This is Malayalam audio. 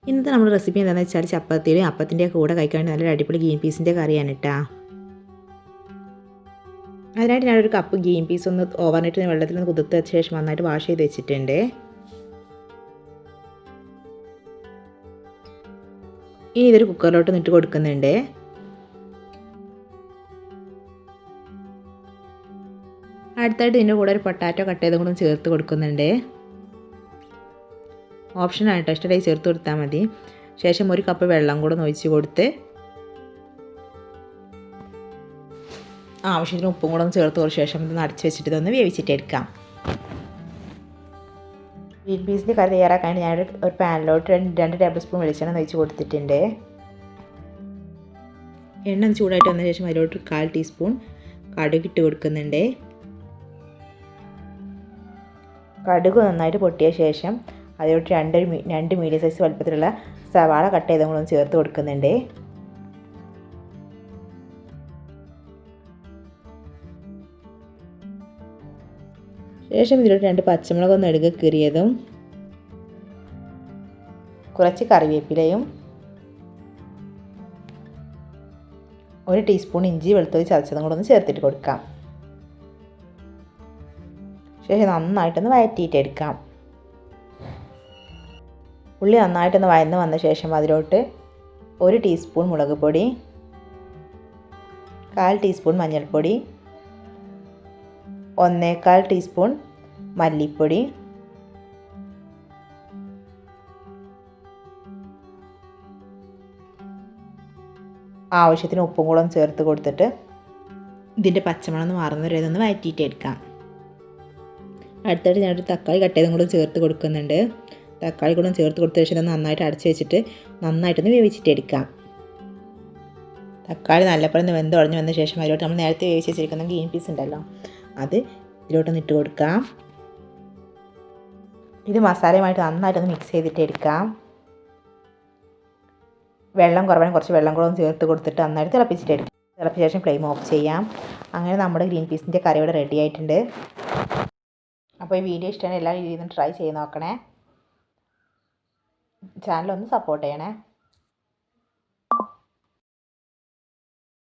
ഇന്നത്തെ നമ്മുടെ റെസിപ്പി എന്താണെന്ന് വെച്ചാൽ ചപ്പാത്തിയുടെയും അപ്പത്തിൻ്റെ കൂടെ കഴിക്കാൻ നല്ലൊരു അടിപൊളി ഗ്രീൻ പീസിൻ്റെ കറിയാണ് കേട്ടോ. അതിനായിട്ട് ഞാനൊരു കപ്പ് ഗ്രീൻ പീസ് ഒന്ന് ഓവർനൈറ്റ് വെള്ളത്തിൽ നിന്ന് കുതിർത്ത ശേഷം നന്നായിട്ട് വാഷ് ചെയ്ത് വെച്ചിട്ടുണ്ട്. ഇനി ഇതൊരു കുക്കറിലോട്ട് ഇട്ട് കൊടുക്കുന്നുണ്ട്. അടുത്തായിട്ട് ഇതിൻ്റെ കൂടെ ഒരു പൊട്ടാറ്റോ കട്ട് ചെയ്തും കൂടെ ചേർത്ത് കൊടുക്കുന്നുണ്ട്. ഓപ്ഷനാണ് കേട്ടോ, ഇഷ്ടമായി ചേർത്ത് കൊടുത്താൽ മതി. ശേഷം ഒരു കപ്പ് വെള്ളം കൂടെ ഒഴിച്ച് കൊടുത്ത് ആവശ്യത്തിന് ഉപ്പും കൂടെ ഒന്ന് ചേർത്ത് കൊടുത്ത ശേഷം ഇതൊന്ന് അടച്ച് വെച്ചിട്ട് ഇതൊന്ന് വേവിച്ചിട്ടെടുക്കാം. ഗ്രീൻ പീസിൻ്റെ കറി തയ്യാറാക്കാൻ ഞാൻ ഒരു പാനിലോട്ട് 2 ടേബിൾ സ്പൂൺ വെളിച്ചെണ്ണ ഒഴിച്ച് കൊടുത്തിട്ടുണ്ട്. എണ്ണ ചൂടായിട്ട് വന്ന ശേഷം അതിലോട്ട് 1/4 ടീസ്പൂൺ കടുക് ഇട്ട് കൊടുക്കുന്നുണ്ട്. കടുക് നന്നായിട്ട് പൊട്ടിയ ശേഷം അതിലോട്ട് 2 മീഡിയം സൈസ് വലുപ്പത്തിലുള്ള സവാള കട്ട് ചെയ്തും കൂടെ ചേർത്ത് കൊടുക്കുന്നുണ്ട്. ശേഷം ഇതിലോട്ട് 2 പച്ചമുളക് നെടുകെ കീറിയതും കുറച്ച് കറിവേപ്പിലയും 1 ടീസ്പൂൺ ഇഞ്ചി വെളുത്തുള്ളി ചതച്ചതും കൂടെ ചേർത്തിട്ട് കൊടുക്കാം. ശേഷം നന്നായിട്ടൊന്ന് വഴറ്റിയിട്ടെടുക്കാം. ഉള്ളി നന്നായിട്ടൊന്ന് വഴന്ന് വന്ന ശേഷം അതിലോട്ട് 1 ടീസ്പൂൺ മുളക് പൊടി, 1/4 ടീസ്പൂൺ മഞ്ഞൾപ്പൊടി, 1/4 ടീസ്പൂൺ മല്ലിപ്പൊടി, ആവശ്യത്തിന് ഉപ്പും കൂടെ ചേർത്ത് കൊടുത്തിട്ട് ഇതിൻ്റെ പച്ചമണം മാറുന്ന വരെ ഇതൊന്ന് വഴറ്റിയിട്ടെടുക്കാം. അടുത്തായിട്ട് ഞാനൊരു തക്കാളി കട്ട് ചെയ്തും കൂടെ ചേർത്ത് കൊടുക്കുന്നുണ്ട്. തക്കാളി കൂടെ ചേർത്ത് കൊടുത്ത ശേഷം നന്നായിട്ട് അടച്ച് വെച്ചിട്ട് നന്നായിട്ടൊന്ന് വേവിച്ചിട്ടെടുക്കാം. തക്കാളി നല്ലപോലെ വെന്ത് ഉടഞ്ഞ് വന്ന ശേഷം അതിലോട്ട് നമ്മൾ നേരത്തെ വേവിച്ച് വെച്ചിരിക്കുന്ന ഗ്രീൻ പീസ് ഉണ്ടല്ലോ, അത് ഇതിലോട്ടൊന്ന് ഇട്ട് കൊടുക്കാം. ഇത് മസാലയുമായിട്ട് നന്നായിട്ടൊന്ന് മിക്സ് ചെയ്തിട്ടെടുക്കാം. വെള്ളം കുറവാണെങ്കിൽ കുറച്ച് വെള്ളം കൂടെ ചേർത്ത് കൊടുത്തിട്ട് നന്നായിട്ട് തിളപ്പിച്ചിട്ടെടുക്കാം. തിളപ്പിച്ച ശേഷം ഫ്ലെയിം ഓഫ് ചെയ്യാം. അങ്ങനെ നമ്മുടെ ഗ്രീൻ പീസിൻ്റെ കറി ഇവിടെ റെഡി ആയിട്ടുണ്ട്. അപ്പോൾ ഈ വീഡിയോ ഇഷ്ടമാണ്, എല്ലാ രീതിയിലും ട്രൈ ചെയ്ത് നോക്കണേ. ചാനലൊന്ന് സപ്പോർട്ട് ചെയ്യണേ.